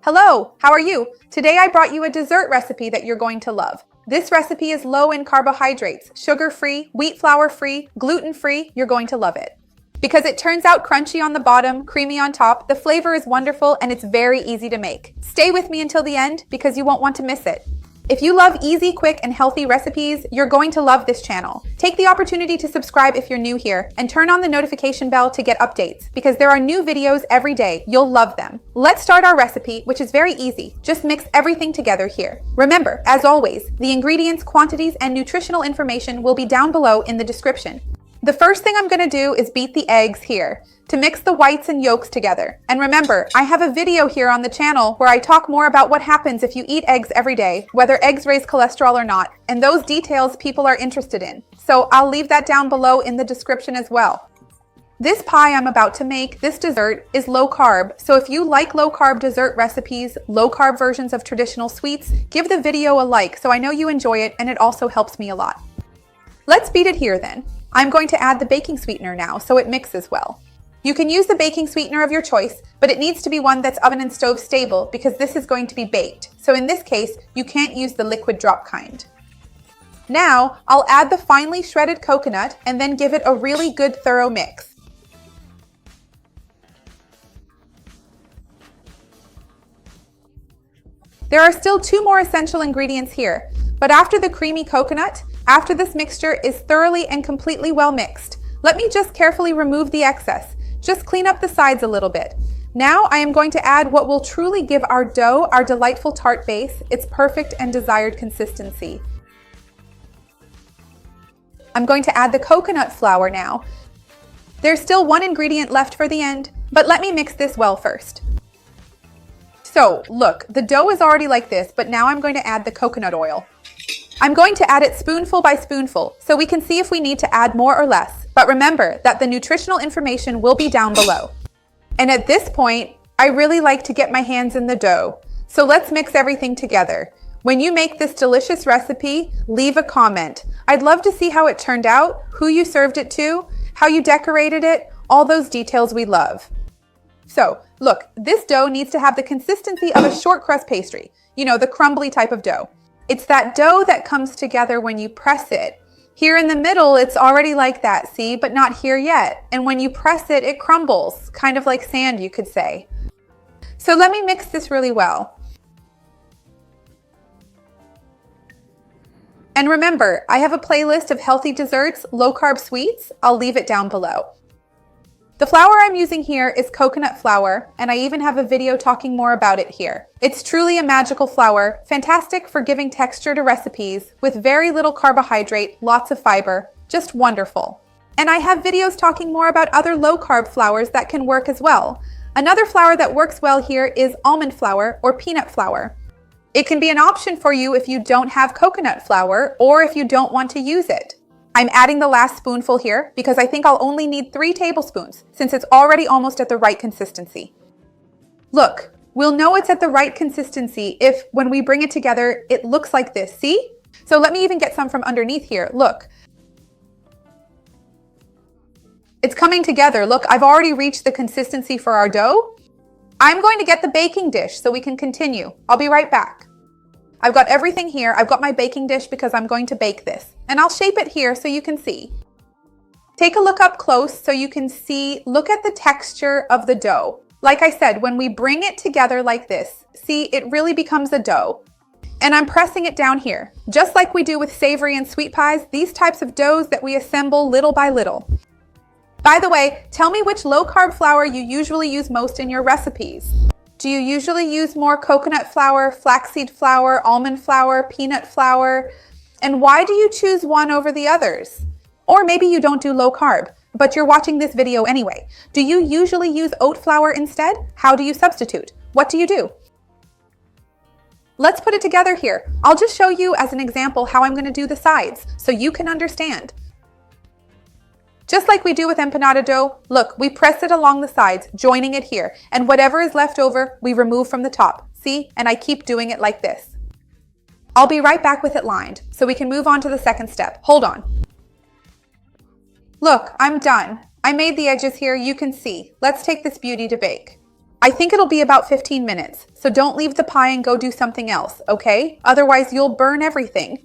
Hello, how are you? Today I brought you a dessert recipe that you're going to love. This recipe is low in carbohydrates, sugar-free, wheat flour-free, gluten-free. You're going to love it. Because it turns out crunchy on the bottom, creamy on top, the flavor is wonderful and it's very easy to make. Stay with me until the end because you won't want to miss it. If you love easy, quick, and healthy recipes, you're going to love this channel. Take the opportunity to subscribe if you're new here and turn on the notification bell to get updates because there are new videos every day. You'll love them. Let's start our recipe, which is very easy. Just mix everything together here. Remember, as always, the ingredients, quantities, and nutritional information will be down below in the description. The first thing I'm going to do is beat the eggs here to mix the whites and yolks together. And remember, I have a video here on the channel where I talk more about what happens if you eat eggs every day, whether eggs raise cholesterol or not, and those details people are interested in. So I'll leave that down below in the description as well. This pie I'm about to make, this dessert, is low carb. So if you like low carb dessert recipes, low carb versions of traditional sweets, give the video a like so I know you enjoy it and it also helps me a lot. Let's beat it here then. I'm going to add the baking sweetener now so it mixes well. You can use the baking sweetener of your choice, but it needs to be one that's oven and stove stable because this is going to be baked. So in this case, you can't use the liquid drop kind. Now, I'll add the finely shredded coconut and then give it a really good thorough mix. There are still two more essential ingredients here, but after the creamy coconut, after this mixture is thoroughly and completely well mixed, let me just carefully remove the excess. Just clean up the sides a little bit. Now I am going to add what will truly give our dough our delightful tart base, its perfect and desired consistency. I'm going to add the coconut flour now. There's still one ingredient left for the end, but let me mix this well first. So look, the dough is already like this, but now I'm going to add the coconut oil. I'm going to add it spoonful by spoonful so we can see if we need to add more or less. But remember that the nutritional information will be down below. And at this point, I really like to get my hands in the dough. So let's mix everything together. When you make this delicious recipe, leave a comment. I'd love to see how it turned out, who you served it to, how you decorated it, all those details we love. So look, this dough needs to have the consistency of a short crust pastry. You know, the crumbly type of dough. It's that dough that comes together when you press it. Here in the middle, it's already like that, see, but not here yet. And when you press it, it crumbles, kind of like sand, you could say. So let me mix this really well. And remember, I have a playlist of healthy desserts, low-carb sweets. I'll leave it down below. The flour I'm using here is coconut flour, and I even have a video talking more about it here. It's truly a magical flour, fantastic for giving texture to recipes, with very little carbohydrate, lots of fiber, just wonderful. And I have videos talking more about other low-carb flours that can work as well. Another flour that works well here is almond flour or peanut flour. It can be an option for you if you don't have coconut flour or if you don't want to use it. I'm adding the last spoonful here because I think I'll only need 3 tablespoons since it's already almost at the right consistency. Look, we'll know it's at the right consistency if when we bring it together, it looks like this, see? So let me even get some from underneath here, look. It's coming together, look, I've already reached the consistency for our dough. I'm going to get the baking dish so we can continue. I'll be right back. I've got everything here. I've got my baking dish because I'm going to bake this. And I'll shape it here so you can see. Take a look up close so you can see, look at the texture of the dough. Like I said, when we bring it together like this, see, it really becomes a dough. And I'm pressing it down here. Just like we do with savory and sweet pies, these types of doughs that we assemble little by little. By the way, tell me which low-carb flour you usually use most in your recipes. Do you usually use more coconut flour, flaxseed flour, almond flour, peanut flour? And why do you choose one over the others? Or maybe you don't do low carb, but you're watching this video anyway. Do you usually use oat flour instead? How do you substitute? What do you do? Let's put it together here. I'll just show you as an example how I'm going to do the sides so you can understand. Just like we do with empanada dough, look, we press it along the sides, joining it here, and whatever is left over, we remove from the top. See? And I keep doing it like this. I'll be right back with it lined, so we can move on to the second step. Hold on. Look, I'm done. I made the edges here, you can see. Let's take this beauty to bake. I think it'll be about 15 minutes, so don't leave the pie and go do something else, okay? Otherwise, you'll burn everything.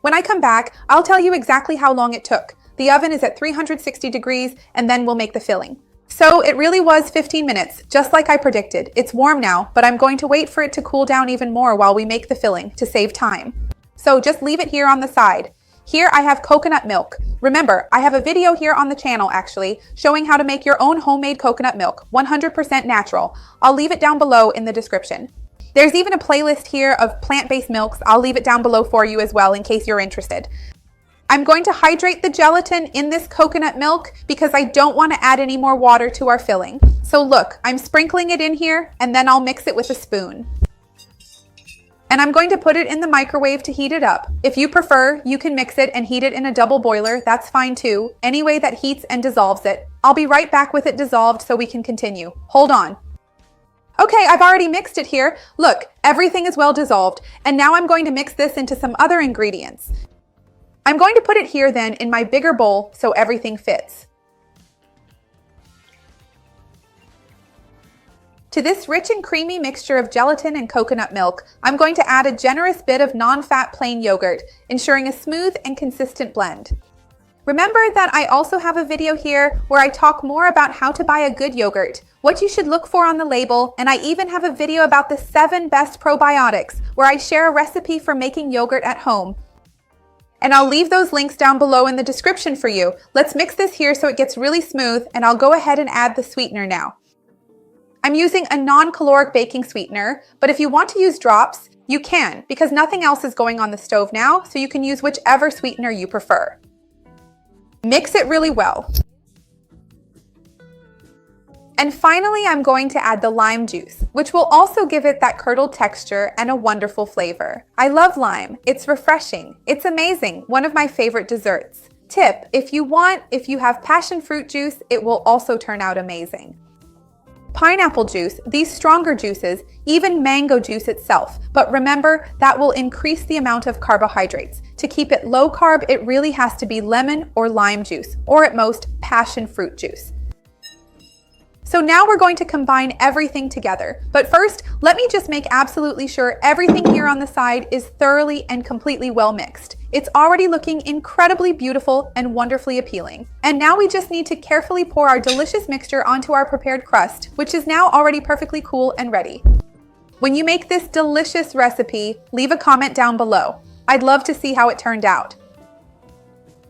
When I come back, I'll tell you exactly how long it took. The oven is at 360 degrees, and then we'll make the filling. So it really was 15 minutes, just like I predicted. It's warm now, but I'm going to wait for it to cool down even more while we make the filling to save time. So just leave it here on the side. Here I have coconut milk. Remember, I have a video here on the channel actually, showing how to make your own homemade coconut milk, 100% natural. I'll leave it down below in the description. There's even a playlist here of plant-based milks. I'll leave it down below for you as well in case you're interested. I'm going to hydrate the gelatin in this coconut milk because I don't want to add any more water to our filling. So look, I'm sprinkling it in here and then I'll mix it with a spoon. And I'm going to put it in the microwave to heat it up. If you prefer, you can mix it and heat it in a double boiler. That's fine too. Any way that heats and dissolves it. I'll be right back with it dissolved so we can continue. Hold on. Okay, I've already mixed it here. Look, everything is well dissolved. And now I'm going to mix this into some other ingredients. I'm going to put it here then in my bigger bowl so everything fits. To this rich and creamy mixture of gelatin and coconut milk, I'm going to add a generous bit of non-fat plain yogurt, ensuring a smooth and consistent blend. Remember that I also have a video here where I talk more about how to buy a good yogurt, what you should look for on the label, and I even have a video about the 7 best probiotics where I share a recipe for making yogurt at home. And I'll leave those links down below in the description for you. Let's mix this here so it gets really smooth, and I'll go ahead and add the sweetener now. I'm using a non-caloric baking sweetener, but if you want to use drops, you can, because nothing else is going on the stove now, so you can use whichever sweetener you prefer. Mix it really well. And finally, I'm going to add the lime juice, which will also give it that curdled texture and a wonderful flavor. I love lime. It's refreshing. It's amazing. One of my favorite desserts. Tip, if you have passion fruit juice, it will also turn out amazing. Pineapple juice, these stronger juices, even mango juice itself. But remember, that will increase the amount of carbohydrates. To keep it low carb, it really has to be lemon or lime juice, or at most, passion fruit juice. So now we're going to combine everything together. But first, let me just make absolutely sure everything here on the side is thoroughly and completely well mixed. It's already looking incredibly beautiful and wonderfully appealing. And now we just need to carefully pour our delicious mixture onto our prepared crust, which is now already perfectly cool and ready. When you make this delicious recipe, leave a comment down below. I'd love to see how it turned out.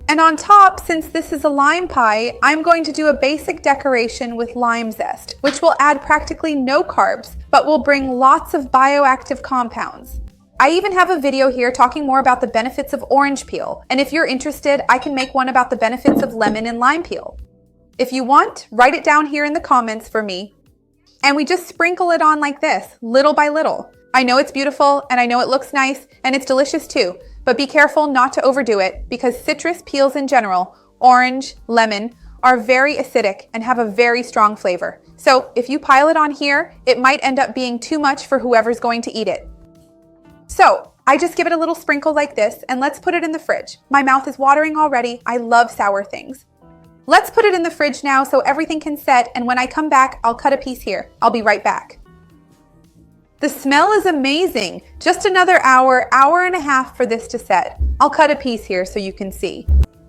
And on top, since this is a lime pie, I'm going to do a basic decoration with lime zest, which will add practically no carbs, but will bring lots of bioactive compounds. I even have a video here talking more about the benefits of orange peel, and if you're interested, I can make one about the benefits of lemon and lime peel. If you want, write it down here in the comments for me. And we just sprinkle it on like this, little by little. I know it's beautiful, and I know it looks nice, and it's delicious too. But be careful not to overdo it because citrus peels in general, orange, lemon, are very acidic and have a very strong flavor. So if you pile it on here, it might end up being too much for whoever's going to eat it. So I just give it a little sprinkle like this and let's put it in the fridge. My mouth is watering already. I love sour things. Let's put it in the fridge now so everything can set, and when I come back, I'll cut a piece here. I'll be right back. The smell is amazing. Just another hour and a half for this to set. I'll cut a piece here so you can see.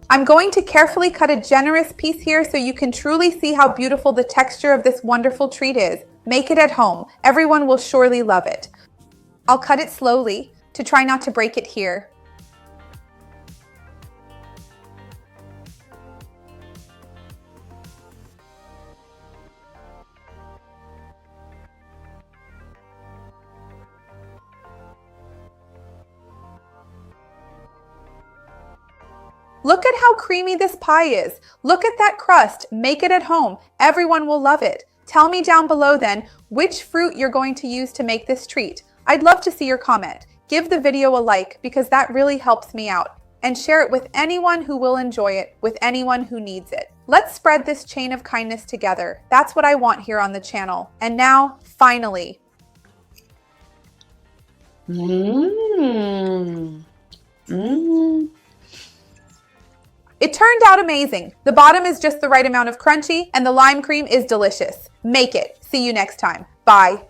I'm going to carefully cut a generous piece here so you can truly see how beautiful the texture of this wonderful treat is. Make it at home. Everyone will surely love it. I'll cut it slowly to try not to break it here. Look at how creamy this pie is. Look at that crust. Make it at home. Everyone will love it. Tell me down below then which fruit you're going to use to make this treat. I'd love to see your comment. Give the video a like because that really helps me out. And share it with anyone who will enjoy it, with anyone who needs it. Let's spread this chain of kindness together. That's what I want here on the channel. And now, finally. It turned out amazing. The bottom is just the right amount of crunchy, and the lime cream is delicious. Make it. See you next time. Bye.